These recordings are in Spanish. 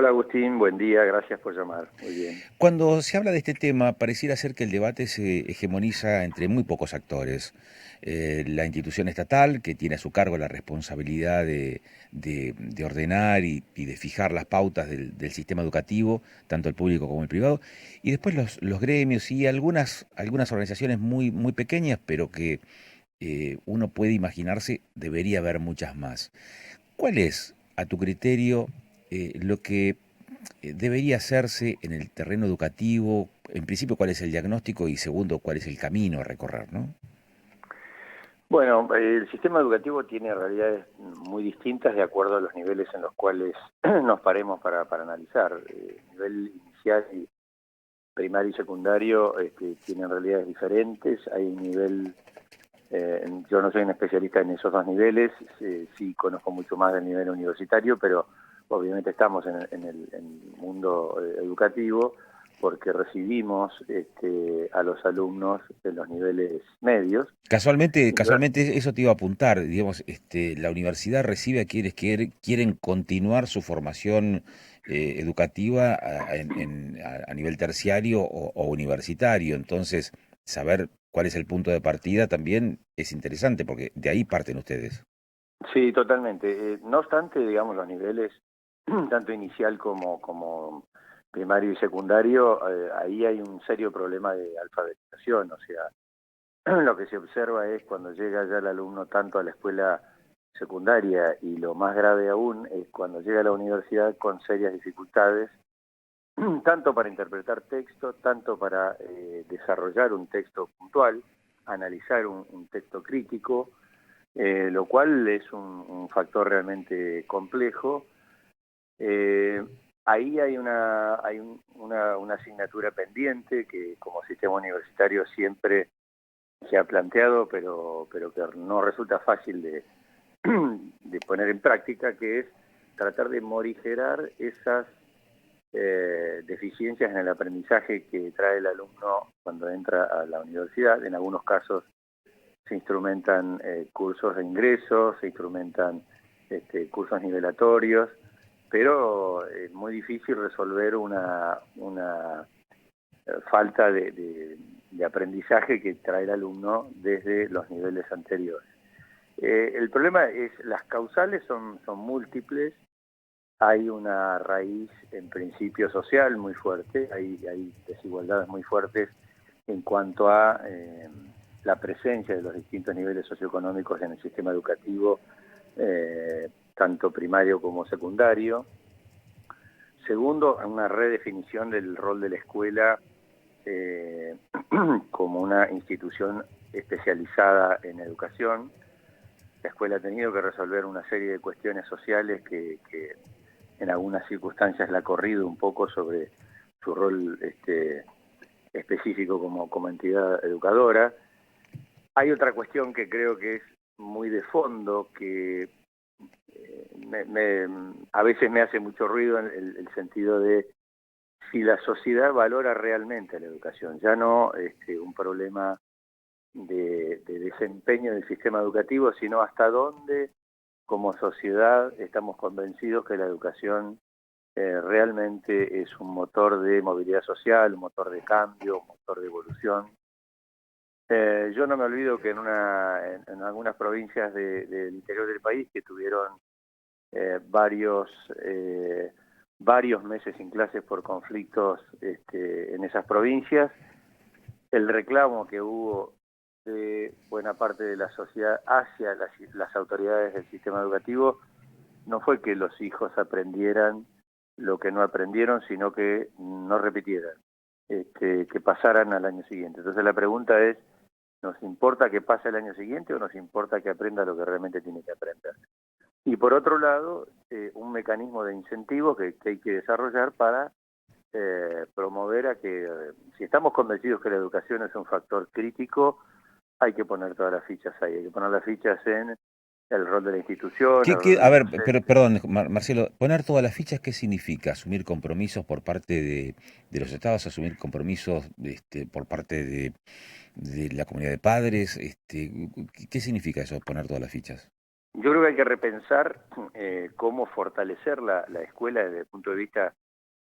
Hola Agustín, buen día, gracias por llamar. Muy bien. Cuando se habla de este tema, pareciera ser que el debate se hegemoniza entre muy pocos actores. La institución estatal, que tiene a su cargo la responsabilidad de ordenar y de fijar las pautas del sistema educativo, tanto el público como el privado, y después los gremios y algunas organizaciones muy pequeñas, pero que uno puede imaginarse debería haber muchas más. ¿Cuál es, a tu criterio, lo que debería hacerse en el terreno educativo? En principio, ¿cuál es el diagnóstico? Y segundo, ¿cuál es el camino a recorrer, ¿no? Bueno, el sistema educativo tiene realidades muy distintas de acuerdo a los niveles en los cuales nos paremos para analizar. Nivel inicial, y primario y secundario tienen realidades diferentes. Hay un nivel, yo no soy un especialista en esos dos niveles, sí conozco mucho más del nivel universitario, pero obviamente estamos en el mundo educativo porque recibimos a los alumnos en los niveles medios. Casualmente eso te iba a apuntar, digamos, la universidad recibe a quienes quieren continuar su formación educativa a nivel terciario o universitario. Entonces, saber cuál es el punto de partida también es interesante, porque de ahí parten ustedes. Sí, totalmente. No obstante, digamos, los niveles, tanto inicial como primario y secundario, ahí hay un serio problema de alfabetización. O sea, lo que se observa es cuando llega ya el alumno tanto a la escuela secundaria y lo más grave aún es cuando llega a la universidad con serias dificultades, tanto para interpretar texto, tanto para desarrollar un texto puntual, analizar un texto crítico, lo cual es un factor realmente complejo. Eh, Ahí hay una asignatura pendiente que como sistema universitario siempre se ha planteado, pero que no resulta fácil de poner en práctica, que es tratar de morigerar esas deficiencias en el aprendizaje que trae el alumno cuando entra a la universidad. En algunos casos se instrumentan cursos de ingreso, se instrumentan cursos nivelatorios, pero es muy difícil resolver una falta de aprendizaje que trae el alumno desde los niveles anteriores. El problema es, las causales son múltiples, hay una raíz en principio social muy fuerte, hay desigualdades muy fuertes en cuanto a la presencia de los distintos niveles socioeconómicos en el sistema educativo, tanto primario como secundario. Segundo, una redefinición del rol de la escuela eh, como una institución especializada en educación. La escuela ha tenido que resolver una serie de cuestiones sociales que en algunas circunstancias la ha corrido un poco sobre su rol específico como entidad educadora. Hay otra cuestión que creo que es muy de fondo, que a veces me hace mucho ruido en el sentido de si la sociedad valora realmente la educación, ya no un problema de desempeño del sistema educativo, sino hasta dónde como sociedad estamos convencidos que la educación realmente es un motor de movilidad social, un motor de cambio, un motor de evolución. Yo no me olvido que en algunas provincias del interior del país que tuvieron eh, varios, eh, varios meses sin clases por conflictos en esas provincias, el reclamo que hubo de buena parte de la sociedad hacia las autoridades del sistema educativo no fue que los hijos aprendieran lo que no aprendieron, sino que no repitieran, que pasaran al año siguiente. Entonces la pregunta es, ¿nos importa que pase el año siguiente o nos importa que aprenda lo que realmente tiene que aprender? Y por otro lado, un mecanismo de incentivo que hay que desarrollar para promover a que, si estamos convencidos que la educación es un factor crítico, hay que poner todas las fichas ahí, hay que poner las fichas en el rol de la institución, el rol de A los ver, pero docentes. perdón, Marcelo, poner todas las fichas, ¿qué significa? ¿Asumir compromisos por parte de los estados, asumir compromisos por parte de la comunidad de padres? ¿Qué significa eso, poner todas las fichas? Yo creo que hay que repensar cómo fortalecer la escuela desde el punto de vista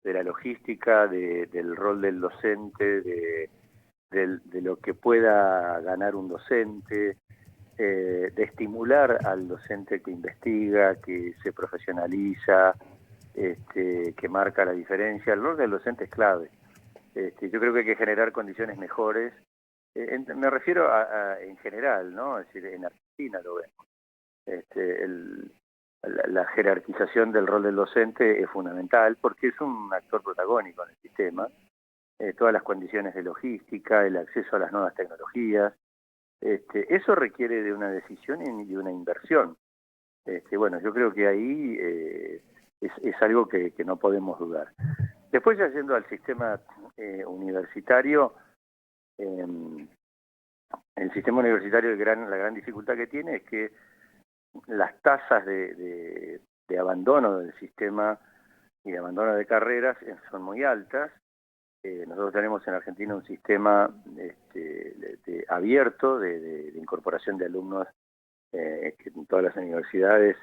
de la logística, del rol del docente, de lo que pueda ganar un docente, de estimular al docente que investiga, que se profesionaliza, que marca la diferencia. El rol del docente es clave. Yo creo que hay que generar condiciones mejores. Me refiero en general, ¿no? Es decir, en Argentina lo vemos. La jerarquización del rol del docente es fundamental porque es un actor protagónico en el sistema. Todas las condiciones de logística, el acceso a las nuevas tecnologías, eso requiere de una decisión y de una inversión. Bueno, yo creo que ahí es algo que no podemos dudar. Después, ya yendo al sistema universitario, el sistema universitario la gran dificultad que tiene es que las tasas de abandono del sistema y de abandono de carreras son muy altas. Nosotros tenemos en Argentina un sistema abierto de incorporación de alumnos que en todas las universidades,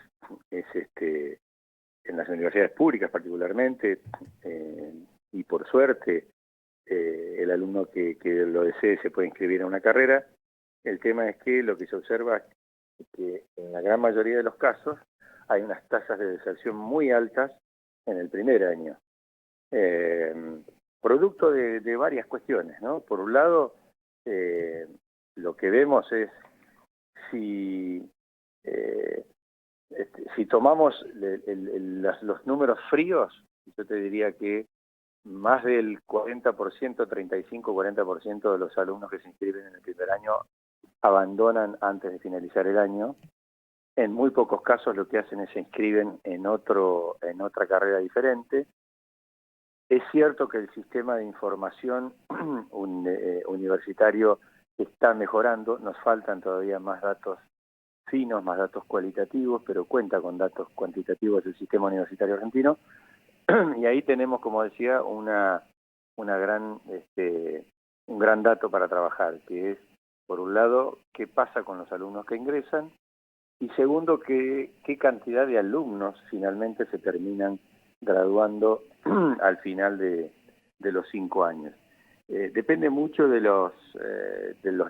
en las universidades públicas particularmente, y por suerte el alumno que lo desee se puede inscribir a una carrera. El tema es que lo que se observa es que en la gran mayoría de los casos hay unas tasas de deserción muy altas en el primer año. Producto de varias cuestiones, ¿no? Por un lado, lo que vemos es si tomamos los números fríos, yo te diría que más del 40%, 35-40% de los alumnos que se inscriben en el primer año abandonan antes de finalizar el año. En muy pocos casos lo que hacen es se inscriben en otra carrera diferente. Es cierto que el sistema de información universitario está mejorando, nos faltan todavía más datos finos, más datos cualitativos, pero cuenta con datos cuantitativos del sistema universitario argentino. Y ahí tenemos, como decía, un gran dato para trabajar, que es, por un lado, qué pasa con los alumnos que ingresan, y segundo, qué cantidad de alumnos finalmente se terminan graduando al final de los 5 años. Depende mucho de los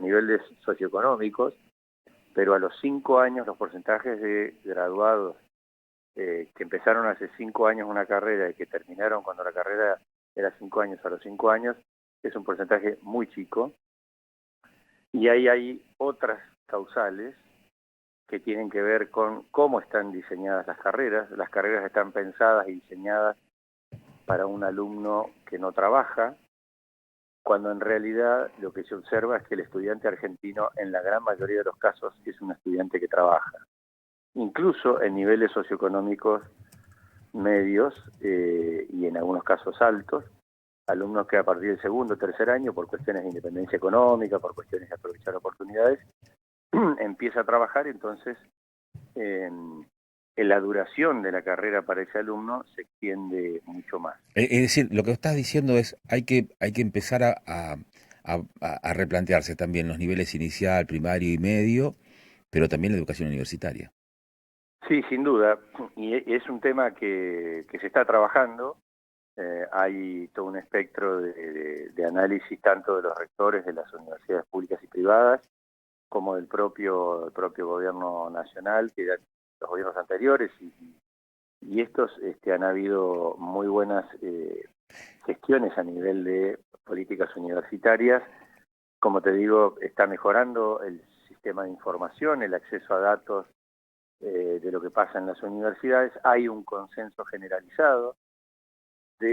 niveles socioeconómicos, pero a los 5 años los porcentajes de graduados que empezaron hace 5 años una carrera y que terminaron cuando la carrera era 5 años, a los 5 años, es un porcentaje muy chico. Y ahí hay otras causales que tienen que ver con cómo están diseñadas las carreras. Las carreras están pensadas y diseñadas para un alumno que no trabaja, cuando en realidad lo que se observa es que el estudiante argentino, en la gran mayoría de los casos, es un estudiante que trabaja. Incluso en niveles socioeconómicos medios y en algunos casos altos, alumnos que a partir del segundo o tercer año, por cuestiones de independencia económica, por cuestiones de aprovechar oportunidades, empieza a trabajar. Entonces en la duración de la carrera para ese alumno se extiende mucho más. Es decir, lo que estás diciendo es hay que empezar a replantearse también los niveles inicial, primario y medio, pero también la educación universitaria. Sí, sin duda, y es un tema que se está trabajando. Hay todo un espectro de análisis tanto de los rectores de las universidades públicas y privadas como del propio gobierno nacional, que eran los gobiernos anteriores, y estos han habido muy buenas gestiones a nivel de políticas universitarias. Como te digo, está mejorando el sistema de información, el acceso a datos de lo que pasa en las universidades. Hay un consenso generalizado.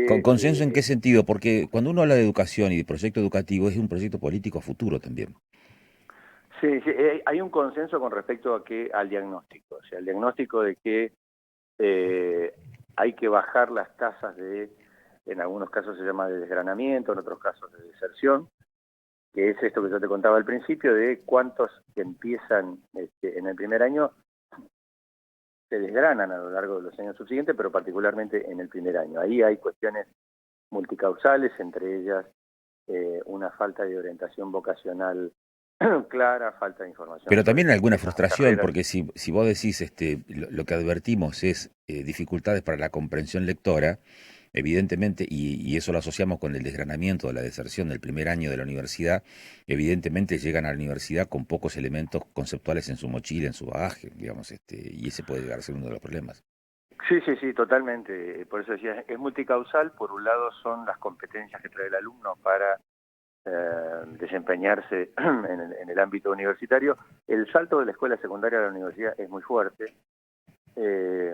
¿Con consenso en qué sentido? Porque cuando uno habla de educación y de proyecto educativo es un proyecto político a futuro también. Sí, hay un consenso con respecto al diagnóstico, o sea, el diagnóstico de que hay que bajar las tasas en algunos casos se llama de desgranamiento, en otros casos de deserción, que es esto que yo te contaba al principio, de cuántos que empiezan en el primer año se desgranan a lo largo de los años subsiguientes, pero particularmente en el primer año. Ahí hay cuestiones multicausales, entre ellas una falta de orientación vocacional clara falta de información Pero sobre también el alguna sistema de frustración, carreras. porque si vos decís lo que advertimos es dificultades para la comprensión lectora, evidentemente, y eso lo asociamos con el desgranamiento de la deserción del primer año de la universidad, evidentemente llegan a la universidad con pocos elementos conceptuales en su mochila, en su bagaje, digamos, y ese puede llegar a ser uno de los problemas. Sí, sí, sí, totalmente. Por eso decía, es multicausal. Por un lado son las competencias que trae el alumno para desempeñarse en el ámbito universitario. El salto de la escuela secundaria a la universidad es muy fuerte, eh,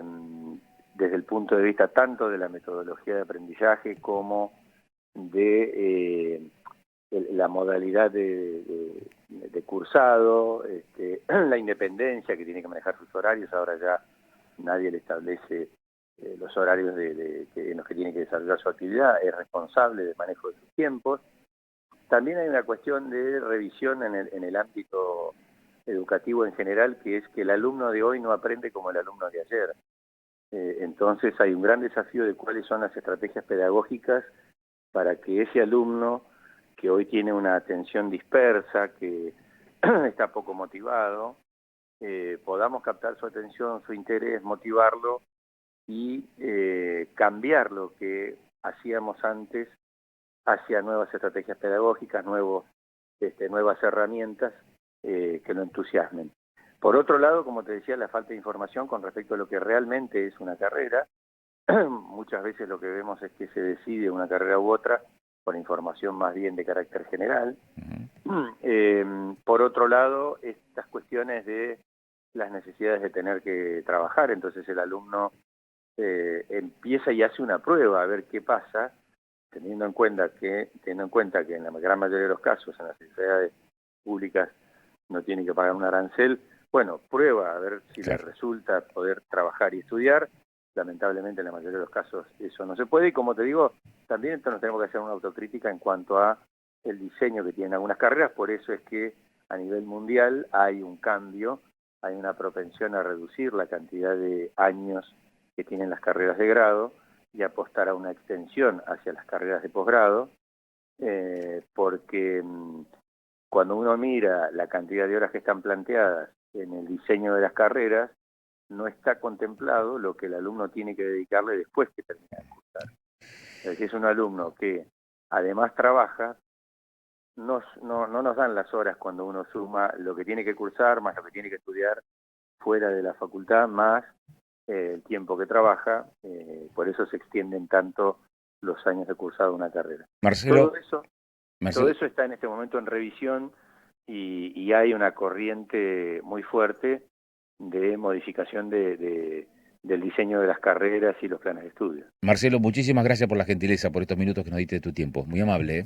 desde el punto de vista tanto de la metodología de aprendizaje como de la modalidad de cursado, la independencia que tiene que manejar sus horarios. Ahora ya nadie le establece los horarios en los que tiene que desarrollar su actividad, es responsable del manejo de sus tiempos. También hay una cuestión de revisión en el ámbito educativo en general, que es que el alumno de hoy no aprende como el alumno de ayer. Entonces hay un gran desafío de cuáles son las estrategias pedagógicas para que ese alumno que hoy tiene una atención dispersa, que está poco motivado, podamos captar su atención, su interés, motivarlo y cambiar lo que hacíamos antes hacia nuevas estrategias pedagógicas, nuevas herramientas que lo entusiasmen. Por otro lado, como te decía, la falta de información con respecto a lo que realmente es una carrera. Muchas veces lo que vemos es que se decide una carrera u otra por información más bien de carácter general. Por otro lado, estas cuestiones de las necesidades de tener que trabajar, entonces el alumno empieza y hace una prueba a ver qué pasa, teniendo en cuenta que en la gran mayoría de los casos en las universidades públicas no tiene que pagar un arancel. Bueno, prueba a ver si le Claro. resulta poder trabajar y estudiar. Lamentablemente en la mayoría de los casos eso no se puede, y como te digo, también entonces nos tenemos que hacer una autocrítica en cuanto a el diseño que tienen algunas carreras. Por eso es que a nivel mundial hay un cambio, hay una propensión a reducir la cantidad de años que tienen las carreras de grado y apostar a una extensión hacia las carreras de posgrado, porque cuando uno mira la cantidad de horas que están planteadas en el diseño de las carreras, no está contemplado lo que el alumno tiene que dedicarle después que termina de cursar. Es decir, es un alumno que además trabaja, no nos dan las horas cuando uno suma lo que tiene que cursar, más lo que tiene que estudiar fuera de la facultad, más el tiempo que trabaja, por eso se extienden tanto los años de cursado de una carrera. Marcelo, Todo eso, todo Marcelo, eso está en este momento en revisión y hay una corriente muy fuerte de modificación del diseño de las carreras y los planes de estudio. Marcelo, muchísimas gracias por la gentileza, por estos minutos que nos diste de tu tiempo. Muy amable, ¿eh?